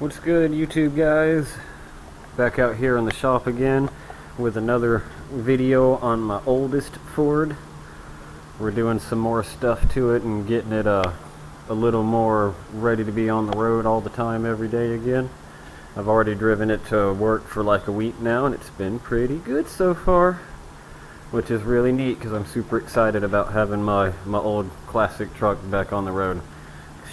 What's good, YouTube guys? Back out here in the shop again with another video on my oldest Ford. We're doing some more stuff to it and getting it a little more ready to be on the road all the time every day again. I've already driven it to work for like a week now and it's been pretty good so far, which is really neat because I'm super excited about having my old classic truck back on the road.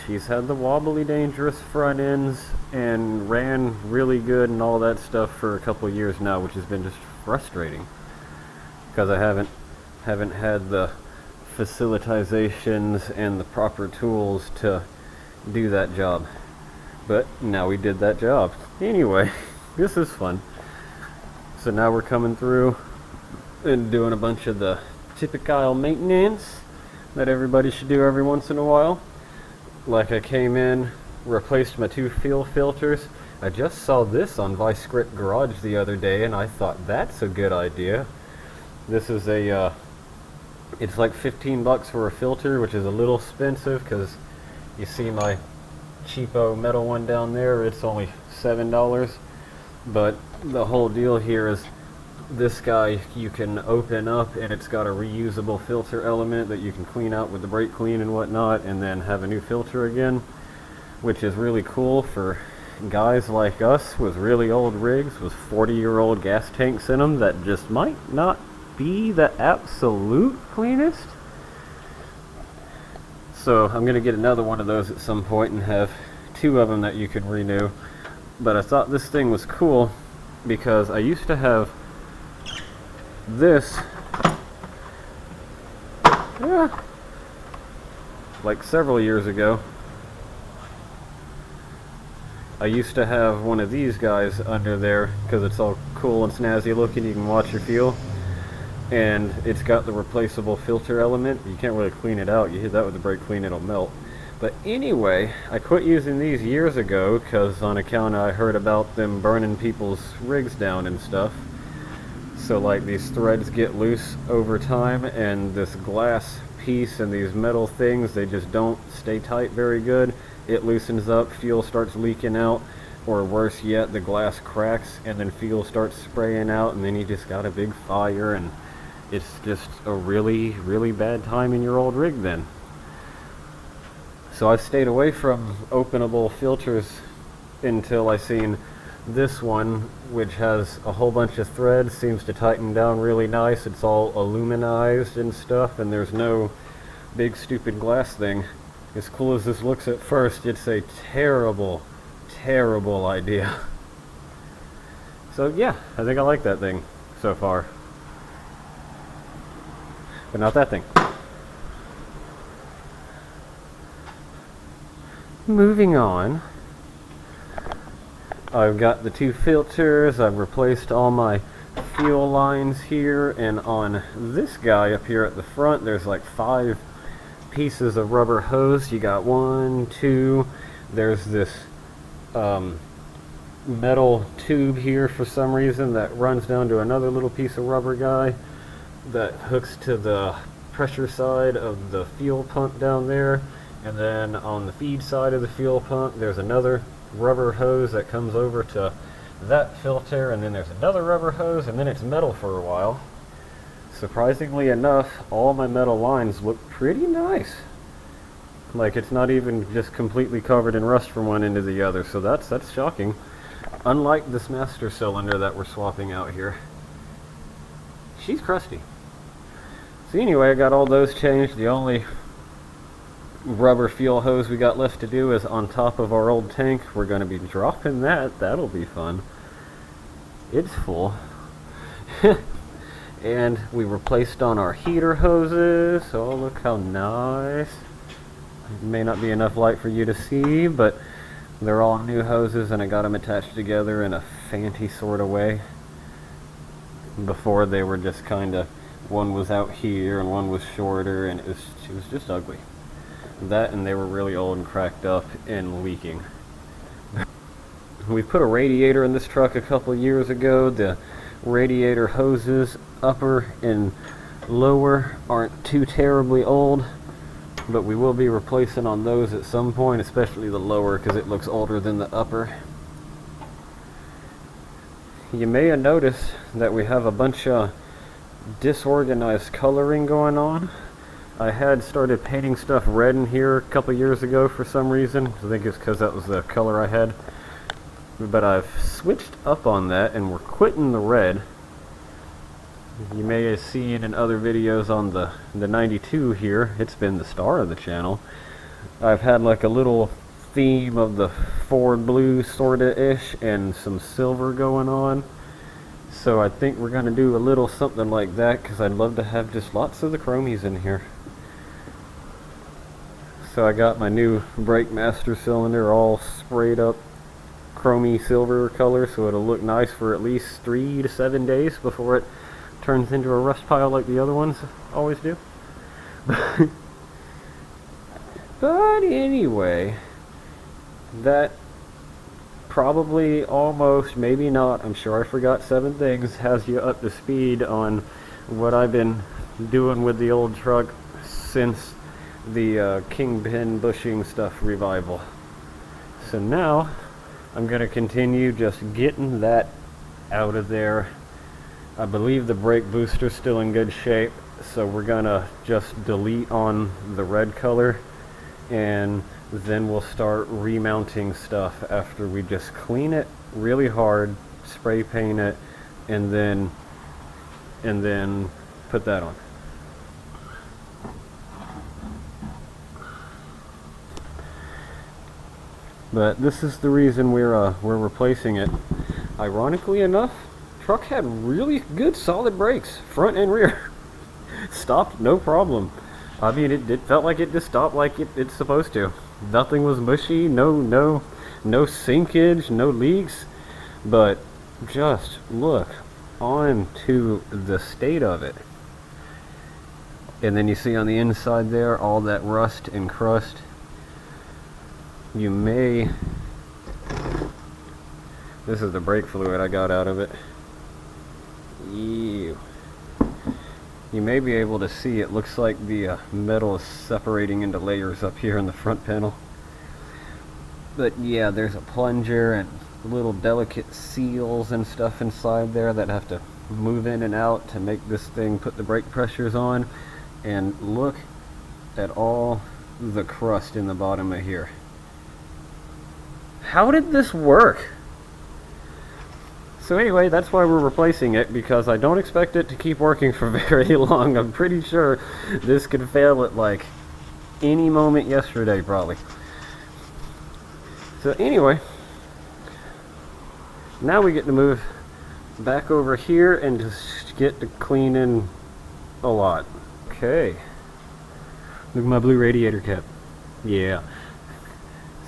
She's had the wobbly, dangerous front ends and ran really good and all that stuff for a couple years now, which has been just frustrating because I haven't had the facilitizations and the proper tools to do that job. But now we did that job. Anyway, this is fun. So now we're coming through and doing a bunch of the typical maintenance that everybody should do every once in a while. Like I came in, replaced my two fuel filters. I just saw this on Vice Grip Garage the other day and I thought that's a good idea. This is a it's like 15 bucks for a filter, which is a little expensive because you see my cheapo metal one down there, it's only $7. But the whole deal here is this guy you can open up and it's got a reusable filter element that you can clean out with the brake clean and whatnot and then have a new filter again, which is really cool for guys like us with really old rigs with 40-year-old gas tanks in them that just might not be the absolute cleanest. So I'm gonna get another one of those at some point and have two of them that you can renew. But I thought this thing was cool because I used to have this like several years ago. I used to have one of these guys under there because it's all cool and snazzy looking. You can watch your fuel and it's got the replaceable filter element. You can't really clean it out. You hit that with the brake clean, it'll melt. But anyway, I quit using these years ago because on account I heard about them burning people's rigs down and stuff. So like these threads get loose over time and this glass piece and these metal things, they just don't stay tight very good. It loosens up, fuel starts leaking out, or worse yet, the glass cracks and then fuel starts spraying out and then you just got a big fire and it's just a really, really bad time in your old rig then. So I've stayed away from openable filters until I seen this one, which has a whole bunch of threads, seems to tighten down really nice. It's all aluminized and stuff, and there's no big stupid glass thing. As cool as this looks at first, it's a terrible, terrible idea. So yeah, I think I like that thing so far. But not that thing. Moving on. I've got the two filters, I've replaced all my fuel lines here, and on this guy up here at the front there's like 5 pieces of rubber hose. You got 1, 2, there's this metal tube here for some reason that runs down to another little piece of rubber guy that hooks to the pressure side of the fuel pump down there, and then on the feed side of the fuel pump there's another rubber hose that comes over to that filter, and then there's another rubber hose, and then it's metal for a while. Surprisingly enough, all my metal lines look pretty nice. Like it's not even just completely covered in rust from one end to the other, so that's shocking. Unlike this master cylinder that we're swapping out here. She's crusty. So anyway, I got all those changed. The only rubber fuel hose we got left to do is on top of our old tank. We're going to be dropping that. That'll be fun. It's full. And we replaced on our heater hoses. Oh, look how nice. It may not be enough light for you to see, but they're all new hoses and I got them attached together in a fancy sort of way. Before they were just kind of, one was out here and one was shorter, and it was just ugly. That, and they were really old and cracked up and leaking. We put a radiator in this truck a couple years ago. The radiator hoses, upper and lower, aren't too terribly old, but we will be replacing on those at some point, especially the lower because it looks older than the upper. you may have noticed that we have a bunch of disorganized coloring going on. I had started painting stuff red in here a couple years ago for some reason. I think it's because that was the color I had. But I've switched up on that and we're quitting the red. You may have seen in other videos on the 92 here, it's been the star of the channel. I've had like a little theme of the Ford blue sorta-ish and some silver going on. So I think we're going to do a little something like that because I'd love to have just lots of the chromies in here. So I got my new brake master cylinder all sprayed up chromey silver color so it'll look nice for at least 3 to 7 days before it turns into a rust pile like the other ones always do. But anyway, that probably almost, maybe not, I'm sure I forgot 7 things, has you up to speed on what I've been doing with the old truck since the kingpin bushing stuff revival. So now I'm going to continue just getting that out of there. I believe the brake booster's still in good shape, so we're going to just delete on the red color, and then we'll start remounting stuff after we just clean it really hard, spray paint it, and then put that on. But this is the reason we're replacing it. Ironically enough, truck had really good solid brakes, front and rear. Stopped no problem. I mean, it felt like it just stopped like it's supposed to. Nothing was mushy, no sinkage, no leaks. But just look on to the state of it. And then you see on the inside there all that rust and crust. You may, this is the brake fluid I got out of it. Ew. You may be able to see it looks like the metal is separating into layers up here in the front panel. But yeah, there's a plunger and little delicate seals and stuff inside there that have to move in and out to make this thing put the brake pressures on. And look at all the crust in the bottom of here. How did this work? So anyway, that's why we're replacing it, because I don't expect it to keep working for very long. I'm pretty sure this could fail at like any moment yesterday, probably. So anyway, now we get to move back over here and just get to cleaning a lot. Okay. Look at my blue radiator cap. Yeah.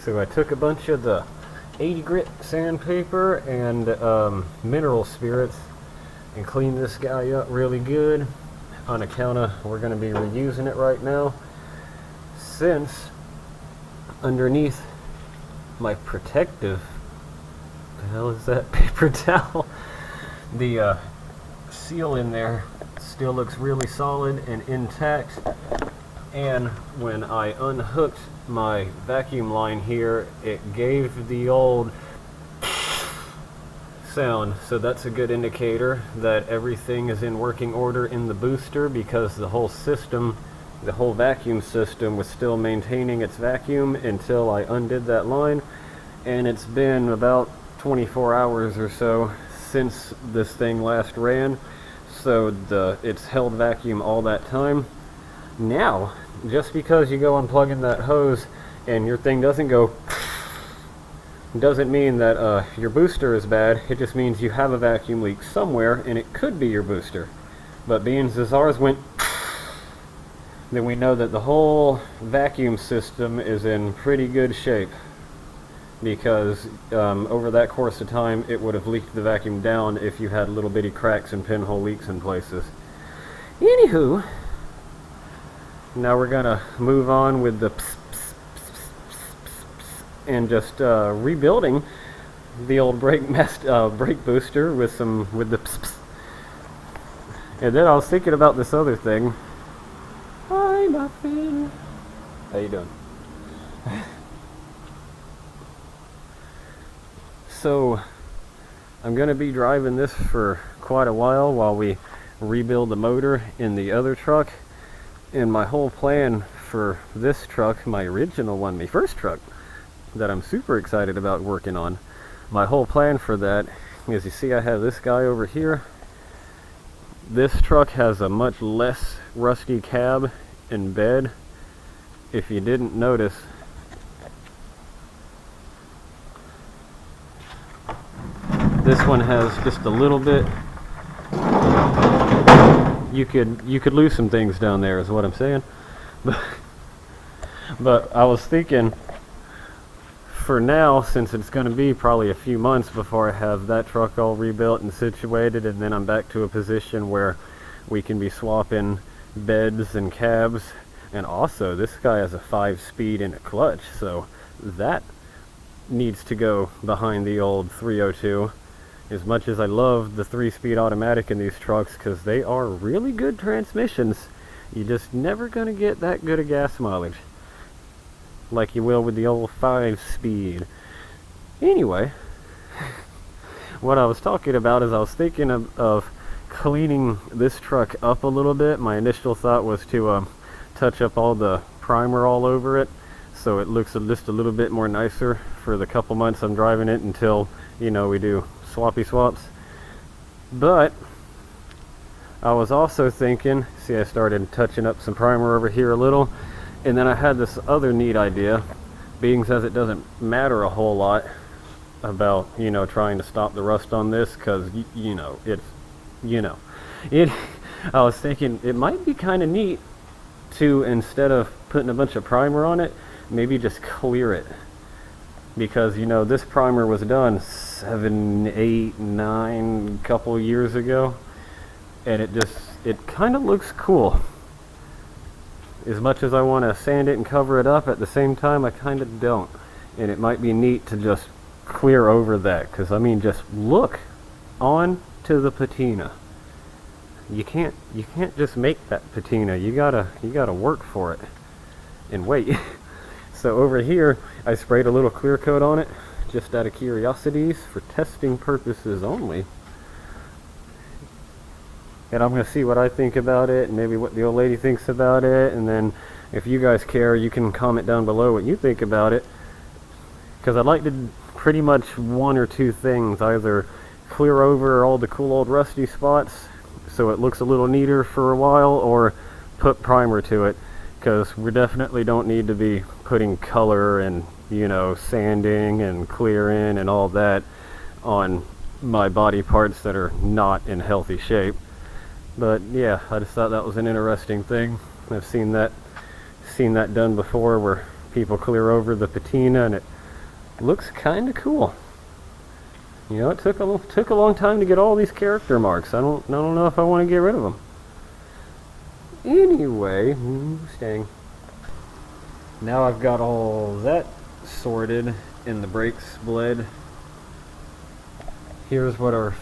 So I took a bunch of the 80 grit sandpaper and mineral spirits and cleaned this guy up really good on account of we're going to be reusing it right now, since underneath my protective, the hell is that, paper towel, the seal in there still looks really solid and intact. And when I unhooked my vacuum line here, it gave the old sound, so that's a good indicator that everything is in working order in the booster, because the whole system, the whole vacuum system, was still maintaining its vacuum until I undid that line. And it's been about 24 hours or so since this thing last ran, so it's held vacuum all that time. Now, just because you go unplugging that hose and your thing doesn't go, doesn't mean that your booster is bad. It just means you have a vacuum leak somewhere, and it could be your booster. But being as ours went, then we know that the whole vacuum system is in pretty good shape, because over that course of time it would have leaked the vacuum down if you had little bitty cracks and pinhole leaks in places. Anywho, now we're gonna move on with the and just rebuilding the old brake booster with the and then I was thinking about this other thing. Hi, Muffin. How you doing? So I'm going to be driving this for quite a while we rebuild the motor in the other truck. And my whole plan for this truck, my original one, my first truck that I'm super excited about working on, my whole plan for that is, you see I have this guy over here. This truck has a much less rusty cab and bed. If you didn't notice, this one has just a little bit. You could lose some things down there, is what I'm saying. But I was thinking, for now, since it's going to be probably a few months before I have that truck all rebuilt and situated, and then I'm back to a position where we can be swapping beds and cabs. And also, this guy has a 5-speed and a clutch, so that needs to go behind the old 302. As much as I love the 3-speed automatic in these trucks, because they are really good transmissions, you're just never going to get that good a gas mileage like you will with the old 5-speed. Anyway, what I was talking about is I was thinking of cleaning this truck up a little bit. My initial thought was to touch up all the primer all over it, so it looks just a little bit more nicer for the couple months I'm driving it until, you know, we do swappy swaps. But I was also thinking, see, I started touching up some primer over here a little, and then I had this other neat idea, being as it doesn't matter a whole lot about, you know, trying to stop the rust on this, because I was thinking it might be kind of neat to, instead of putting a bunch of primer on it, maybe just clear it. Because, you know, this primer was done 7, 8, 9 couple years ago, and it kind of looks cool. As much as I want to sand it and cover it up, at the same time I kind of don't. And it might be neat to just clear over that, because I mean, just look on to the patina. You can't just make that patina. You gotta work for it and wait. So over here I sprayed a little clear coat on it, just out of curiosities, for testing purposes only. And I'm going to see what I think about it, and maybe what the old lady thinks about it, and then if you guys care, you can comment down below what you think about it. Because I'd like to pretty much one or two things: either clear over all the cool old rusty spots so it looks a little neater for a while, or put primer to it, because we definitely don't need to be putting color and, you know, sanding and clearing and all that on my body parts that are not in healthy shape. But yeah, I just thought that was an interesting thing. I've seen that done before, where people clear over the patina, and it looks kind of cool. You know, it took a long time to get all these character marks. I don't know if I want to get rid of them. Anyway, Mustang. Now I've got all that sorted and the brakes bled. Here's what our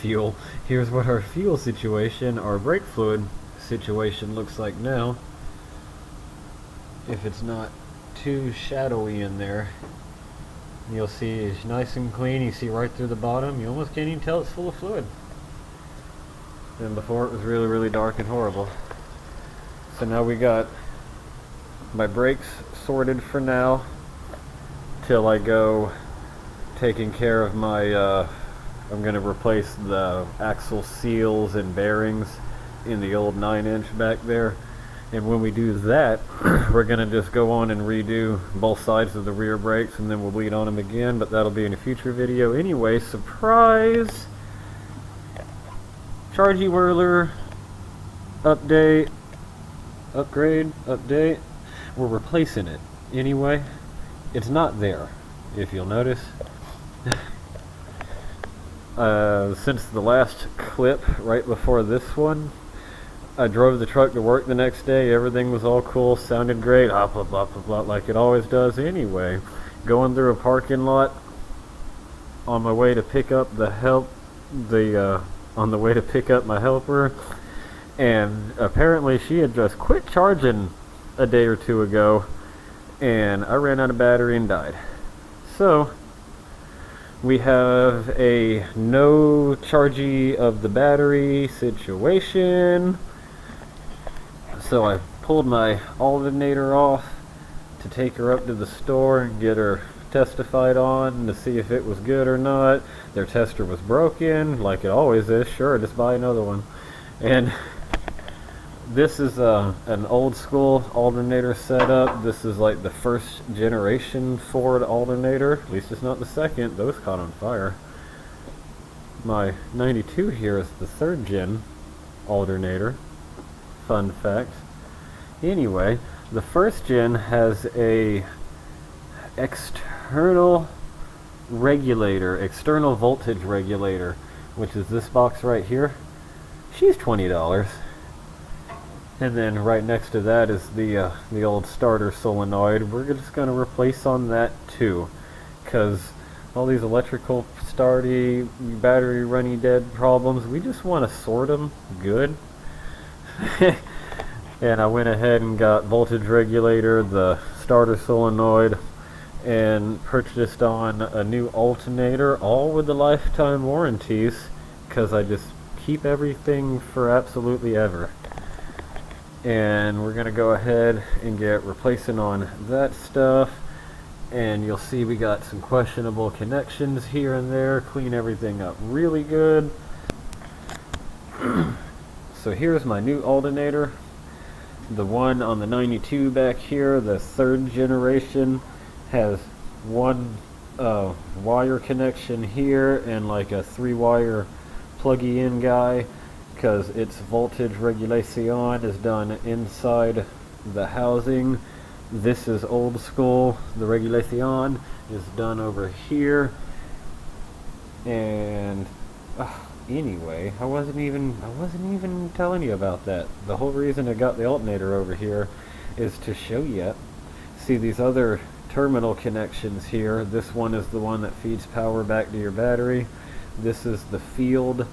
fuel situation, our brake fluid situation looks like now. If it's not too shadowy in there, you'll see it's nice and clean. You see right through the bottom. You almost can't even tell it's full of fluid. And before it was really, really dark and horrible. So now we got my brakes sorted for now, till I go taking care of my I'm going to replace the axle seals and bearings in the old 9-inch back there. And when we do that, we're going to just go on and redo both sides of the rear brakes, and then we'll bleed on them again, but that'll be in a future video. Anyway, surprise! Chargy Whirler update, upgrade, update. We're replacing it. Anyway, it's not there, if you'll notice. Since the last clip right before this one, I drove the truck to work the next day. Everything was all cool, sounded great, blah blah blah blah blah, like it always does. Anyway, going through a parking lot on my way to pick up on the way to pick up my helper, and apparently she had just quit charging a day or two ago, and I ran out of battery and died. So we have a no charging of the battery situation. So I pulled my alternator off to take her up to the store and get her testified on to see if it was good or not. Their tester was broken, like it always is. Sure, just buy another one. And this is an old school alternator setup. This is like the first generation Ford alternator. At least it's not the second. Those caught on fire. My 92 here is the third gen alternator. Fun fact. Anyway, the first gen has a external regulator, external voltage regulator, which is this box right here. She's $20. And then right next to that is the old starter solenoid. We're just going to replace on that too, because all these electrical starty, battery runny dead problems, we just want to sort them good. And I went ahead and got voltage regulator, the starter solenoid, and purchased on a new alternator, all with the lifetime warranties, because I just keep everything for absolutely ever. And we're going to go ahead and get replacing on that stuff. And you'll see we got some questionable connections here and there. Clean everything up really good. So here's my new alternator. The one on the 92 back here, the third generation, has one wire connection here and like a 3-wire pluggy in guy, because its voltage regulation is done inside the housing. This is old school. The regulation is done over here. And anyway, I wasn't even telling you about that. The whole reason I got the alternator over here is to show you. See these other terminal connections here. This one is the one that feeds power back to your battery. This is the field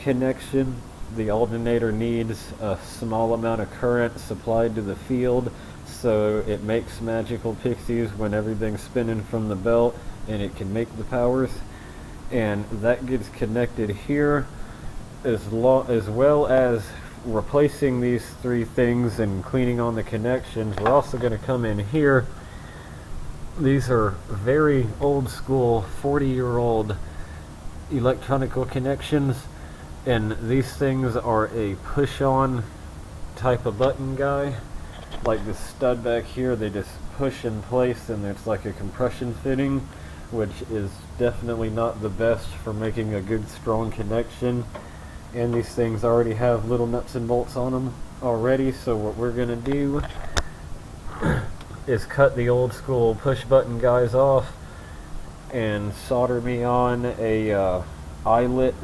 connection. The alternator needs a small amount of current supplied to the field, so it makes magical pixies when everything's spinning from the belt, and it can make the powers. And that gets connected here, as well as replacing these three things and cleaning on the connections. We're also going to come in here. These are very old school, 40-year-old electronical connections. And these things are a push-on type of button guy. Like this stud back here, they just push in place and it's like a compression fitting, which is definitely not the best for making a good strong connection. And these things already have little nuts and bolts on them already, so what we're going to do is cut the old school push button guys off and solder me on a eyelet,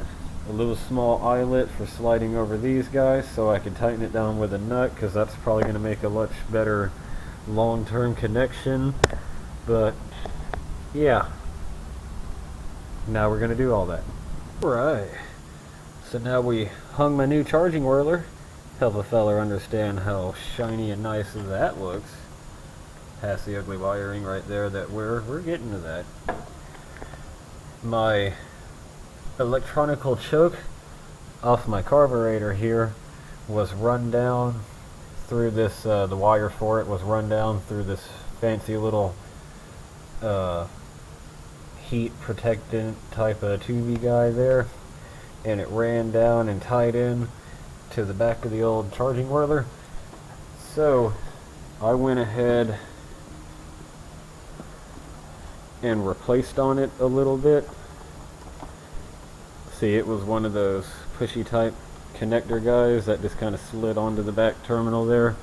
a little small eyelet for sliding over these guys, so I can tighten it down with a nut, because that's probably going to make a much better long-term connection. But yeah, now we're going to do all that. Right, so now we hung my new charging whirler. Help a feller understand how shiny and nice that looks. Past the ugly wiring right there, that we're getting to that. My electronical choke off my carburetor here was run down through this, the wire for it was run down through this fancy little heat protectant type of tubey guy there, and it ran down and tied in to the back of the old charging whirler. So I went ahead and replaced on it a little bit. See, it was one of those pushy type connector guys that just kind of slid onto the back terminal there.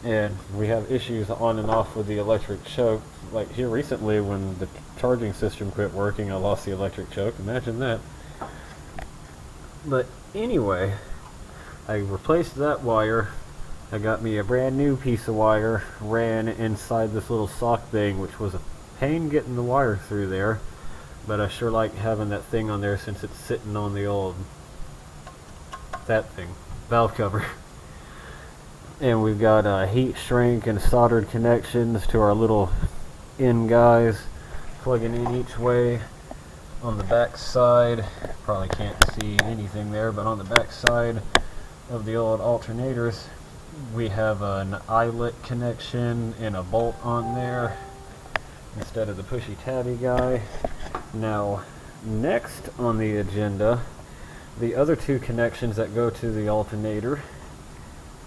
And we have issues on and off with the electric choke. Like here recently, when the charging system quit working, I lost the electric choke. Imagine that. But anyway, I replaced that wire. I got me a brand new piece of wire, ran inside this little sock thing, which was a pain getting the wire through there. But I sure like having that thing on there since it's sitting on the old, that thing, valve cover. And we've got heat shrink and soldered connections to our little in guys, plugging in each way. on the back side, probably can't see anything there, but on the back side of the old alternators, we have an eyelet connection and a bolt on there instead of the pushy tabby guy. Now, next on the agenda, the other two connections that go to the alternator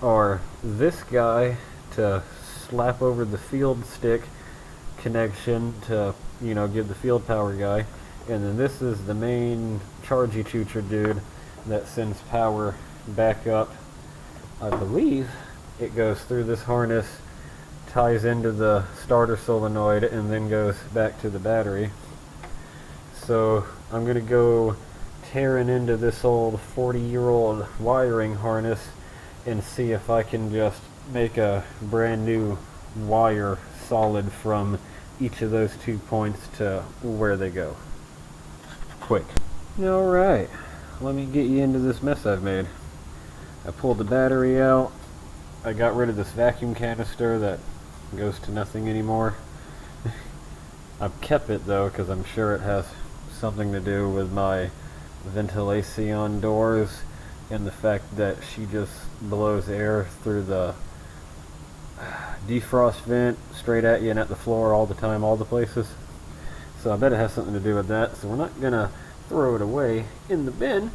are this guy to slap over the field stick connection to, you know, give the field power guy, and then this is the main chargy choocher dude that sends power back up. I believe it goes through this harness, ties into the starter solenoid, and then goes back to the battery. So I'm going to go tearing into this old 40-year-old wiring harness and see if I can just make a brand new wire solid from each of those 2 points to where they go. Quick. Alright, let me get you into this mess I've made. I pulled the battery out. I got rid of this vacuum canister that goes to nothing anymore. I've kept it though because I'm sure it has something to do with my ventilation doors and the fact that she just blows air through the defrost vent straight at you and at the floor all the time, all the places. So I bet it has something to do with that. So we're not gonna throw it away in the bin,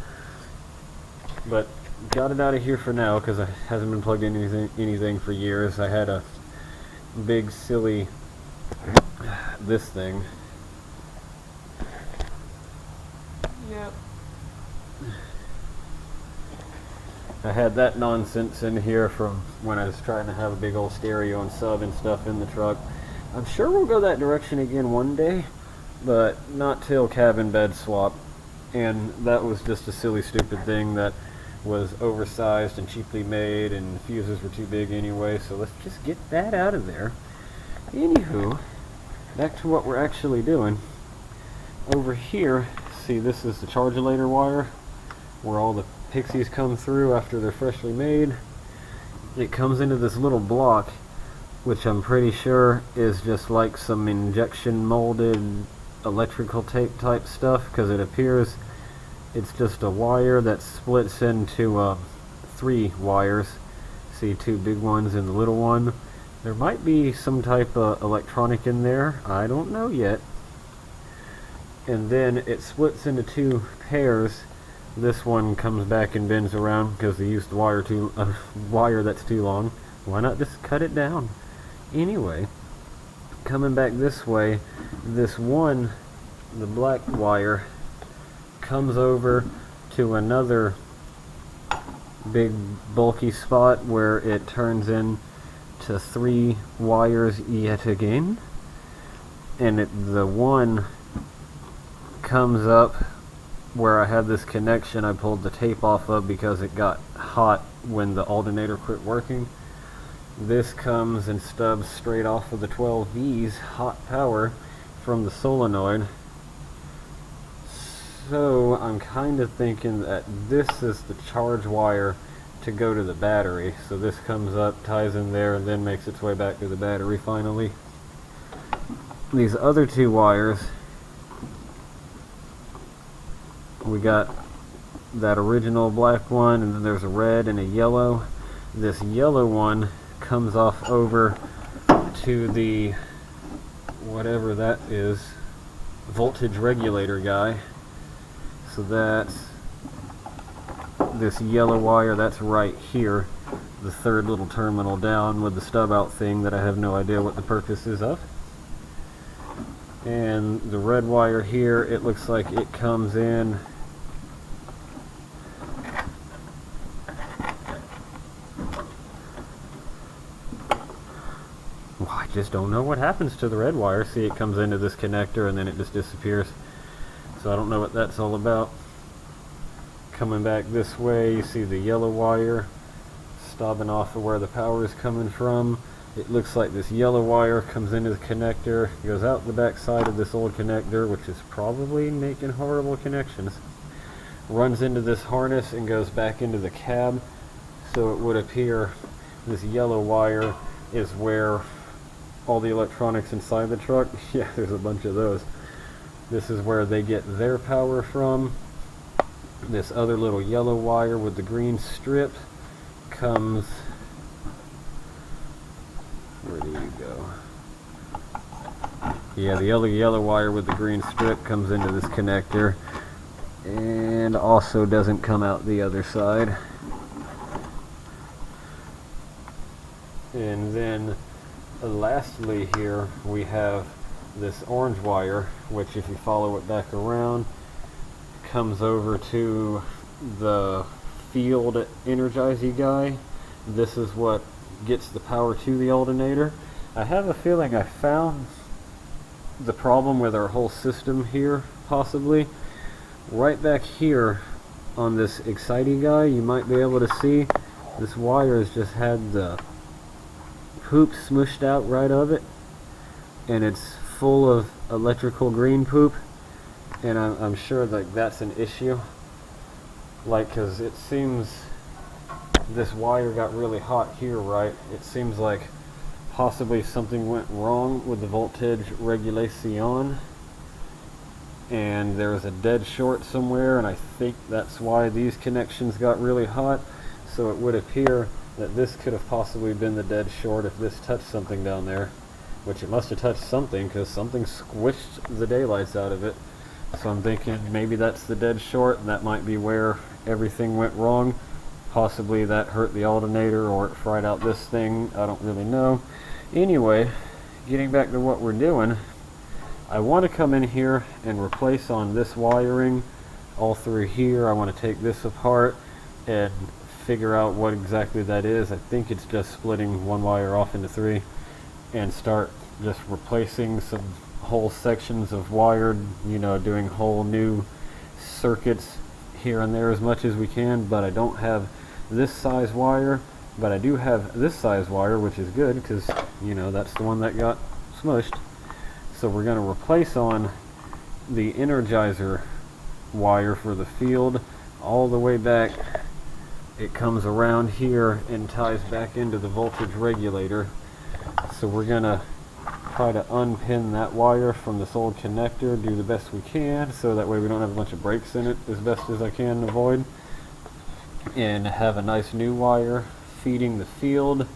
but got it out of here for now because it hasn't been plugged in anything for years. I had a big silly this thing. Yep. I had that nonsense in here from when I was trying to have a big old stereo and sub and stuff in the truck. I'm sure we'll go that direction again one day, but not till cabin bed swap. And that was just a silly stupid thing that was oversized and cheaply made, and the fuses were too big anyway, so let's just get that out of there. Anywho, back to what we're actually doing. Over here, see, this is the regulator wire where all the pixies come through after they're freshly made. It comes into this little block, which I'm pretty sure is just like some injection molded electrical tape type stuff, because it appears it's just a wire that splits into 3 wires. See, 2 big ones and the little one. There might be some type of electronic in there, I don't know yet. And then it splits into 2 pairs. This one comes back and bends around because they used the wire that's too long. Why not just cut it down? Anyway, coming back this way, this one, the black wire, comes over to another big bulky spot where it turns into 3 wires yet again. And the one comes up where I had this connection I pulled the tape off of because it got hot when the alternator quit working. This comes and stubs straight off of the 12V's hot power from the solenoid. So I'm kind of thinking that this is the charge wire to go to the battery. So this comes up, ties in there, and then makes its way back to the battery finally. These other 2 wires, we got that original black one, and then there's a red and a yellow. This yellow one comes off over to the whatever that is, voltage regulator guy. So that's this yellow wire that's right here, the 3rd little terminal down with the stub out thing that I have no idea what the purpose is of. And the red wire here, it looks like it comes in I just don't know what happens to the red wire. See, it comes into this connector and then it just disappears. So I don't know what that's all about. Coming back this way, you see the yellow wire stobbing off of where the power is coming from. It looks like this yellow wire comes into the connector, goes out the back side of this old connector, which is probably making horrible connections, runs into this harness and goes back into the cab. So it would appear this yellow wire is where all the electronics inside the truck, yeah, there's a bunch of those, This is where they get their power from. This other little yellow wire with the green strip comes... Where do you go? Yeah, the other yellow wire with the green strip comes into this connector and also doesn't come out the other side. And then lastly here we have this orange wire, which if you follow it back around comes over to the field energizing guy. This is what gets the power to the alternator. I have a feeling I found the problem with our whole system here, possibly. Right back here on this exciting guy, you might be able to see this wire has just had the poop smushed out right of it, and it's full of electrical green poop, and I'm sure that that's an issue, like, because it seems this wire got really hot here, right? It seems like possibly something went wrong with the voltage regulation, and there's a dead short somewhere, and I think that's why these connections got really hot. So it would appear that this could have possibly been the dead short if this touched something down there, which it must have touched something because something squished the daylights out of it. So I'm thinking maybe that's the dead short, and that might be where everything went wrong. Possibly that hurt the alternator or it fried out this thing, I don't really know. Anyway, getting back to what we're doing, I want to come in here and replace on this wiring all through here. I want to take this apart and figure out what exactly that is. I think it's just splitting one wire off into three and start just replacing some whole sections of wired, you know, doing whole new circuits here and there as much as we can. But I don't have this size wire, but I do have this size wire, which is good because, you know, that's the one that got smushed. So we're going to replace on the energizer wire for the field all the way back. It comes around here and ties back into the voltage regulator. So we're going to try to unpin that wire from this old connector, do the best we can, so that way we don't have a bunch of breaks in it as best as I can avoid, and have a nice new wire feeding the field.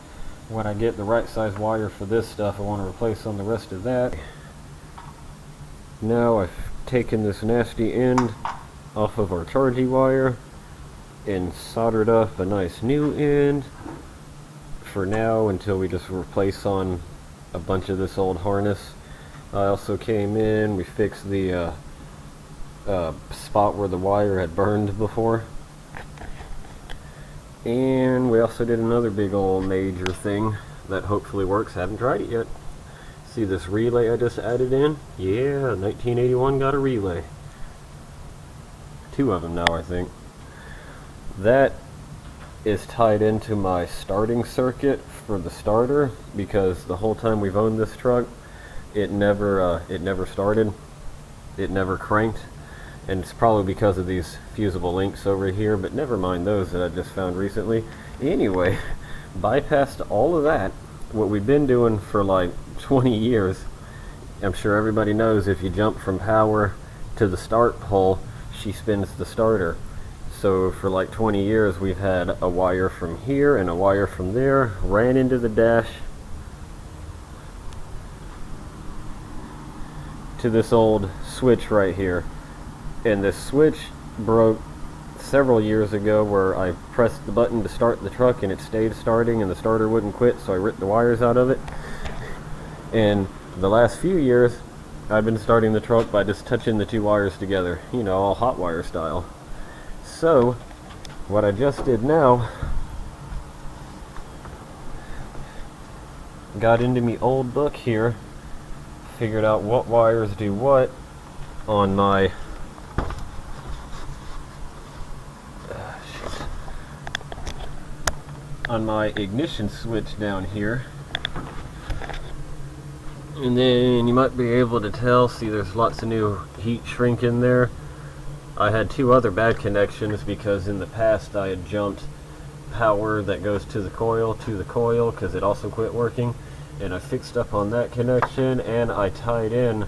When I get the right size wire for this stuff, I want to replace on the rest of that. Now I've taken this nasty end off of our charging wire and soldered up a nice new end for now until we just replace on a bunch of this old harness. I also came in, we fixed the spot where the wire had burned before, and we also did another big old major thing that hopefully works. Haven't tried it yet. See this relay I just added in? Yeah, 1981 got a relay. 2 of them now, I think. That is tied into my starting circuit for the starter, because the whole time we've owned this truck, it never started, it never cranked, and it's probably because of these fusible links over here, but never mind those that I just found recently. Anyway, bypassed all of that. What we've been doing for like 20 years, I'm sure everybody knows, if you jump from power to the start pole, she spins the starter. So for like 20 years we've had a wire from here and a wire from there, ran into the dash to this old switch right here. And this switch broke several years ago, where I pressed the button to start the truck and it stayed starting and the starter wouldn't quit, so I ripped the wires out of it. And the last few years I've been starting the truck by just touching the 2 wires together, you know, all hot wire style. So what I just did now, got into me old book here, figured out what wires do what on my ignition switch down here. And then you might be able to tell, see there's lots of new heat shrink in there. I had 2 other bad connections because in the past I had jumped power that goes to the coil because it also quit working, and I fixed up on that connection, and I tied in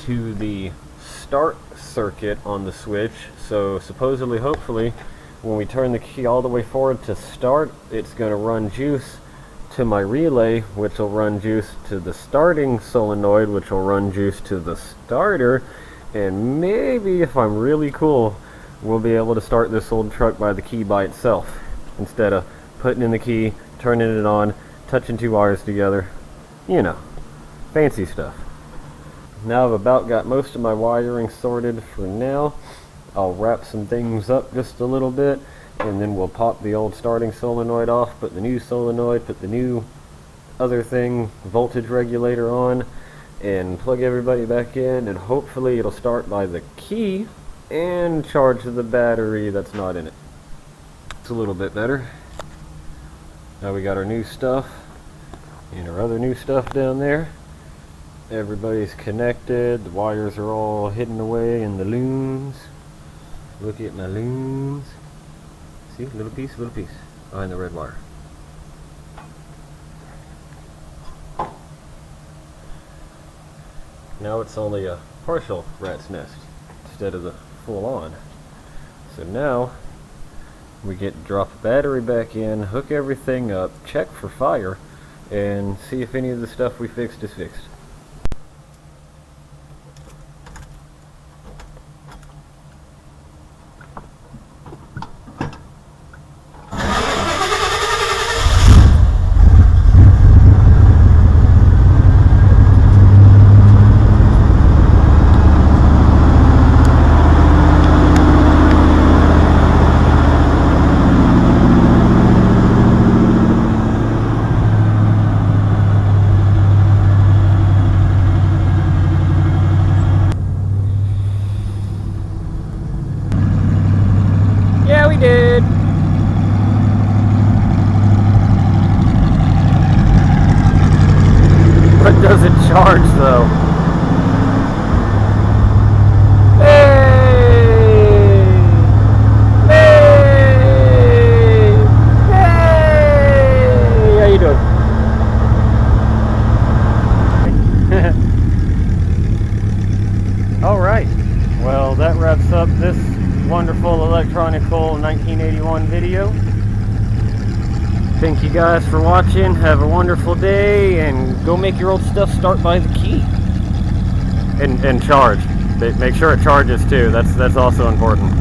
to the start circuit on the switch. So supposedly, hopefully, when we turn the key all the way forward to start, it's going to run juice to my relay, which will run juice to the starting solenoid, which will run juice to the starter, and maybe, if I'm really cool, we'll be able to start this old truck by the key by itself, instead of putting in the key, turning it on, touching two wires together. You know, fancy stuff. Now I've about got most of my wiring sorted for now. I'll wrap some things up just a little bit, and then we'll pop the old starting solenoid off, put the new solenoid, put the new other thing, voltage regulator on, and plug everybody back in, and hopefully it'll start by the key and charge the battery that's not in it. It's a little bit better. Now we got our new stuff and our other new stuff down there. Everybody's connected, the wires are all hidden away in the looms. Look at my looms. See, little piece, behind the red wire. Now it's only a partial rat's nest instead of the full on. So now we get to drop the battery back in, hook everything up, check for fire, and see if any of the stuff we fixed is fixed. Did. But does it charge though? Hey! Hey! Hey! How you doing? Alright. Well, that wraps up this wonderful Electronical 1981 video. Thank you guys for watching. Have a wonderful day, and go make your old stuff start by the key. And charge. Make sure it charges too. That's also important.